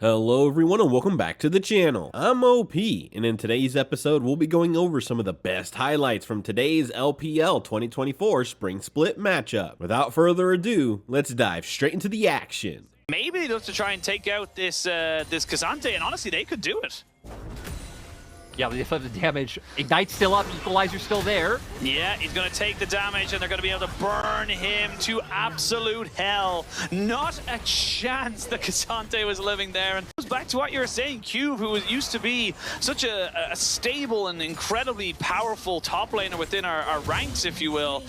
Hello everyone and welcome back to the channel. I'm OP, and in today's episode we'll be going over some of the best highlights from today's LPL 2024 Spring Split matchup. Without further ado, let's dive straight into the action. Maybe just to try and take out this this Kazante, and honestly they could do it. Yeah, they flip the damage. Ignite's still up, Equalizer's still there. Yeah, he's going to take the damage, and they're going to be able to burn him to absolute hell. Not a chance that Kazante was living there. And it goes back to what you were saying, Cube, who used to be such a stable and incredibly powerful top laner within our ranks, if you will,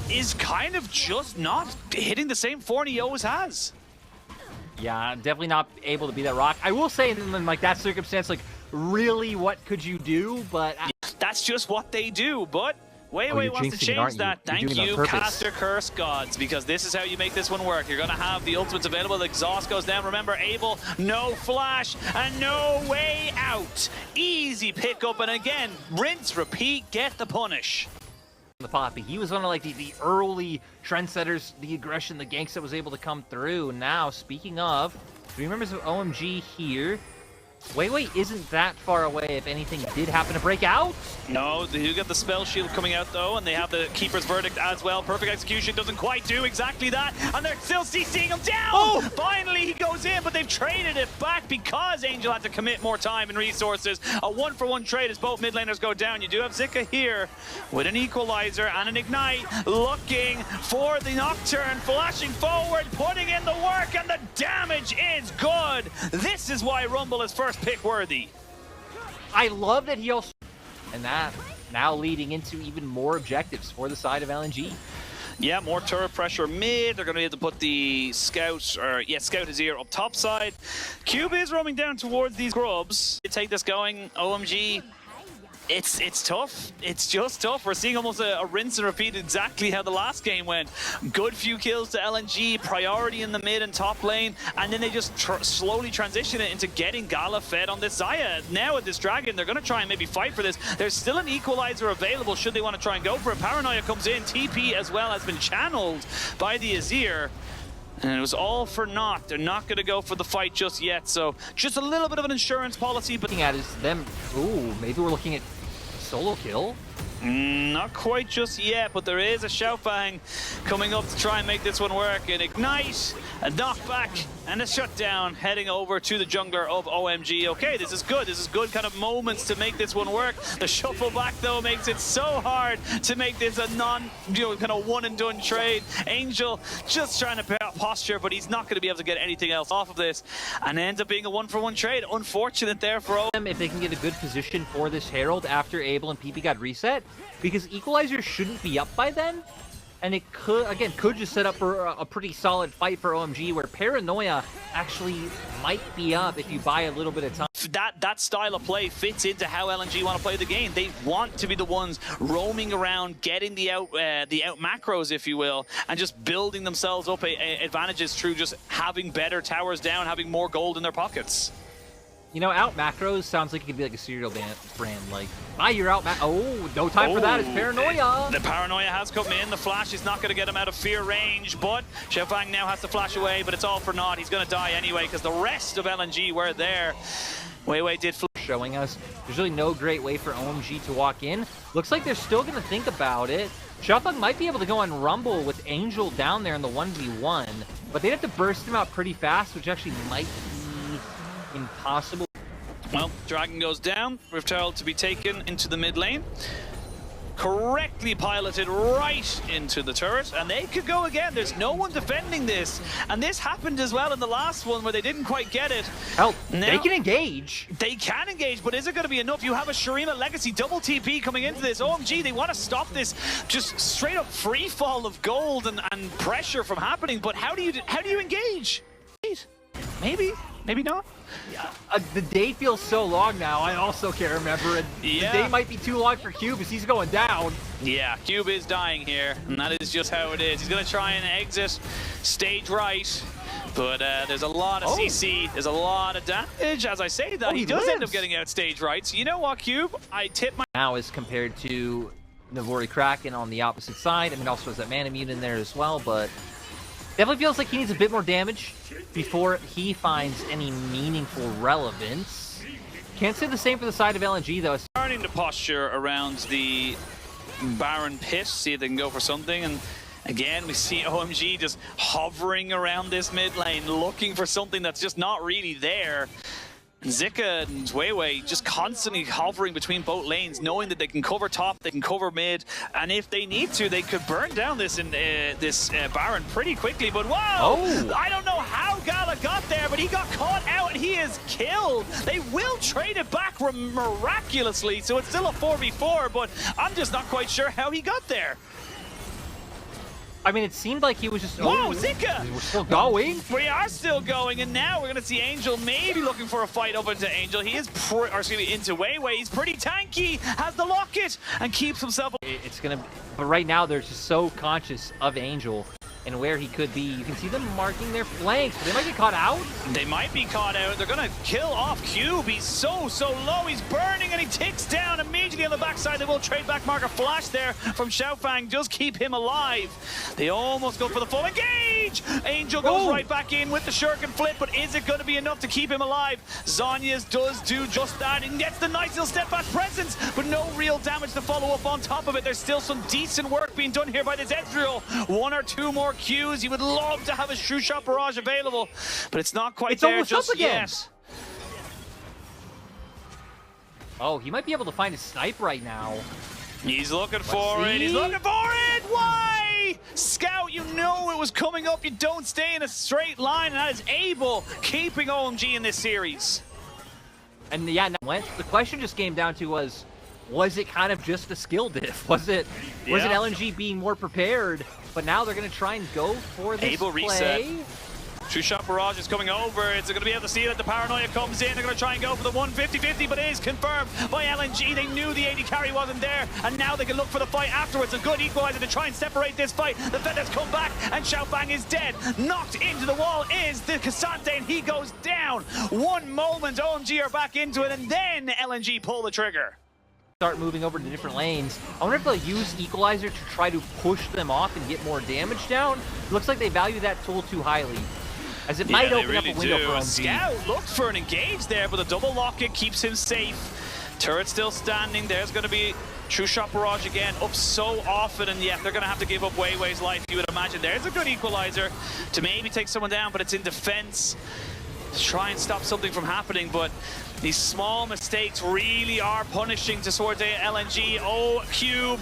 is kind of just not hitting the same form he always has. Yeah, definitely not able to be that rock. I will say in like that circumstance, like, really, what could you do? But that's just what they do. But Wei wants to change that. Thank you, Caster Curse Gods, because this is how you make this one work. You're going to have the ultimates available. The exhaust goes down. Remember, Abel, no flash and no way out. Easy pickup, and again, rinse, repeat, get the punish. The Poppy, he was one of like the early trendsetters, the aggression, the ganks that was able to come through. Now, speaking of, 3 members of OMG here. Wei isn't that far away if anything did happen to break out. No, they do get the spell shield coming out though, and they have the Keeper's Verdict as well. Perfect execution doesn't quite do exactly that, and they're still CCing him down! Oh! Finally he goes in, but they've traded it back because Angel had to commit more time and resources. A 1-for-1 trade as both mid laners go down. You do have Zika here with an Equalizer and an Ignite, looking for the Nocturne, flashing forward, putting in the work, and the damage is good. This is why Rumble is first pick worthy. I love that he also, and that now leading into even more objectives for the side of LNG. Yeah, more turret pressure mid. They're going to be able to put the Scout, or yeah, Scout is here up top side. Cube is roaming down towards these grubs. To take this going, OMG. It's tough. It's just tough. We're seeing almost a rinse and repeat exactly how the last game went. Good few kills to LNG, priority in the mid and top lane, and then they just slowly transition it into getting Gala fed on this Xayah. Now with this Dragon, they're going to try and maybe fight for this. There's still an Equalizer available should they want to try and go for it. Paranoia comes in. TP as well has been channeled by the Azir. And it was all for naught. They're not going to go for the fight just yet. So just a little bit of an insurance policy. But looking at is them. Ooh, maybe we're looking at solo kill. Not quite just yet, but there is a Shoutfang coming up to try and make this one work. An Ignite, a knockback, and a shutdown heading over to the jungler of OMG. Okay, this is good. This is good kind of moments to make this one work. The shuffle back, though, makes it so hard to make this a kind of one-and-done trade. Angel just trying to posture, but he's not going to be able to get anything else off of this. And it ends up being a 1-for-1 trade. Unfortunate there for them if they can get a good position for this Herald after Abel and PP got reset. Because Equalizer shouldn't be up by then, and it could just set up for a pretty solid fight for OMG, where Paranoia actually might be up if you buy a little bit of time. That style of play fits into how LNG want to play the game. They want to be the ones roaming around, getting the out macros, if you will, and just building themselves up advantages through just having better towers down, having more gold in their pockets. You know, out macros sounds like it could be like a cereal brand. Like, buy your out oh, no time for that. It's Paranoia. The Paranoia has come in. The flash is not going to get him out of fear range, but Shoutfang now has to flash away, but it's all for naught. He's going to die anyway because the rest of LNG were there. Wei did showing us there's really no great way for OMG to walk in. Looks like they're still going to think about it. Shoutfang might be able to go on Rumble with Angel down there in the 1v1, but they'd have to burst him out pretty fast, which actually might be impossible. Well, Dragon goes down. We're told to be taken into the mid lane. Correctly piloted right into the turret, and they could go again. There's no one defending this, and this happened as well in the last one where they didn't quite get it. Hell, they can engage. They can engage, but is it going to be enough? You have a Shurima Legacy double TP coming into this. OMG, they want to stop this just straight up free fall of gold and pressure from happening, but how do you engage? Maybe not. Yeah, the day feels so long now. I also can't remember it. Yeah. The day might be too long for Cube as he's going down. Yeah, Cube is dying here, and that is just how it is. He's going to try and exit stage right, but there's a lot of CC. There's a lot of damage. As I say that, he does end up getting out stage right. So you know what, Cube? I tip my... Now as compared to Navori Kraken on the opposite side. I mean, also has that mana mute in there as well, but Definitely feels like he needs a bit more damage before he finds any meaningful relevance. Can't say the same for the side of LNG, though. Starting to posture around the Baron pit, see if they can go for something. And again, we see OMG just hovering around this mid lane, looking for something that's just not really there. Zika and Weiwei just constantly hovering between both lanes, knowing that they can cover top, they can cover mid, and if they need to, they could burn down this Baron pretty quickly. But wow, I don't know how Gala got there, but he got caught out and he is killed. They will trade it back miraculously, so it's still a 4v4, but I'm just not quite sure how he got there. I mean, it seemed like he was just... Whoa, Zika! We're still going? We are still going, and now we're going to see Angel maybe looking for a fight up into Angel. He is, into Weiwei. He's pretty tanky, has the locket, and keeps himself... It's going to... But right now, they're just so conscious of Angel and where he could be. You can see them marking their flanks, but they might get caught out. They might be caught out. They're going to kill off Cube. He's so low. He's burning, and he ticks down immediately on the backside. They will trade back. Mark a flash there from Xiaofang. Does keep him alive. They almost go for the full engage. Angel goes right back in with the shuriken flip, but is it going to be enough to keep him alive? Zhonya's does do just that and gets the nice little step back presence, but no real damage to follow up on top of it. There's still some decent work being done here by this Ezreal. One or two more Qs. You would love to have a True Shot Barrage available, but it's not quite there just yet. Oh, he might be able to find a snipe right now. He's looking for it. He's looking for it. Why? Scout, you know it was coming up. You don't stay in a straight line, and that is Abel keeping OMG in this series. And yeah, the question just came down to was it kind of just a skill diff? Was it LNG being more prepared? But now they're going to try and go for this Abel play. Reset. True Shot Barrage is coming over. It's going to be able to see that the Paranoia comes in. They're going to try and go for the 150-50, but it is confirmed by LNG. They knew the AD carry wasn't there, and now they can look for the fight afterwards. A good equalizer to try and separate this fight. The Feathers come back, and Xiaofang is dead. Knocked into the wall is the Cassante, and he goes down. One moment, OMG are back into it, and then LNG pull the trigger. Start moving over to different lanes. I wonder if they'll use Equalizer to try to push them off and get more damage down. It looks like they value that tool too highly, as it might open up a window for OMG. Scout looked for an engage there, but the double locket keeps him safe. Turret still standing. There's going to be True Shot Barrage again, up so often, and yeah, they're going to have to give up Weiwei's life, you would imagine. There's a good equalizer to maybe take someone down, but it's in defense to try and stop something from happening, but these small mistakes really are punishing towards LNG. Oh, Cube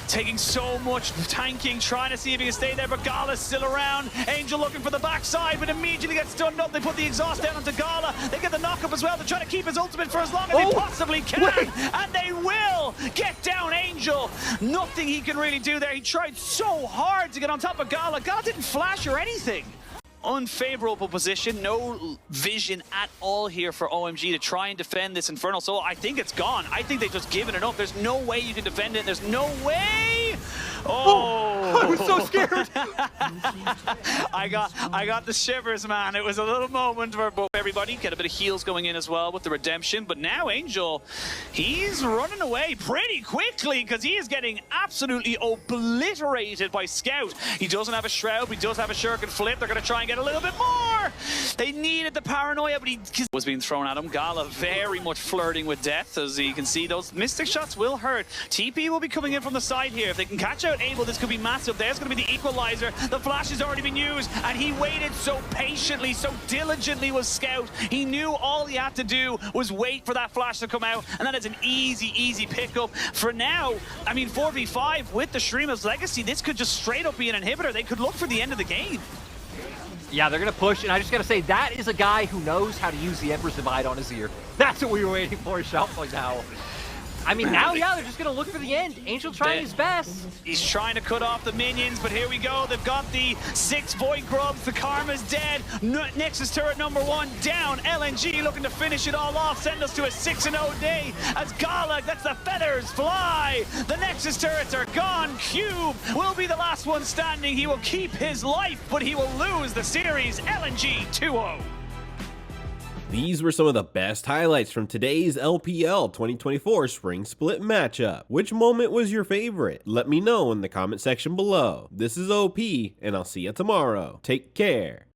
taking so much tanking, trying to see if he can stay there, but Gala's still around. Angel looking for the backside, but immediately gets stunned up. They put the exhaust down onto Gala. They get the knock-up as well. They're trying to keep his ultimate for as long as they possibly can, and they will get down Angel. Nothing he can really do there. He tried so hard to get on top of Gala. Gala didn't flash or anything. Unfavorable position, no vision at all here for OMG to try and defend this Infernal Soul. I think it's gone. I think they've just given it up. There's no way you can defend it. There's no way. Oh, I was so scared. I got the shivers, man. It was a little moment where everybody get a bit of heals going in as well with the redemption. But now Angel, he's running away pretty quickly because he is getting absolutely obliterated by Scout. He doesn't have a Shroud, but he does have a Shuriken Flip. They're going to try and get a little bit more. They needed the Paranoia, but he was being thrown at him. Gala very much flirting with death. As you can see, those Mystic shots will hurt. TP will be coming in from the side here. If they can catch out Abel, this could be massive. There's going to be the equalizer. The flash has already been used, and he waited so patiently, so diligently with Scout. He knew all he had to do was wait for that flash to come out, and that is an easy pickup. For now, I mean, 4v5 with the Shrima's Legacy, this could just straight up be an inhibitor. They could look for the end of the game. Yeah, they're going to push, and I just got to say, that is a guy who knows how to use the Emperor's Divide on his ear. That's what we were waiting for, Xiaofang now. I mean, now, yeah, they're just going to look for the end. Angel trying his best. He's trying to cut off the minions, but here we go. They've got the 6 Void Grubs. The Karma's dead. Nexus turret number 1 down. LNG looking to finish it all off. Send us to a 6-0 day as Gala lets the feathers fly. The Nexus turrets are gone. Cube will be the last one standing. He will keep his life, but he will lose the series. LNG 2-0. These were some of the best highlights from today's LPL 2024 Spring Split matchup. Which moment was your favorite? Let me know in the comment section below. This is OP, and I'll see you tomorrow. Take care.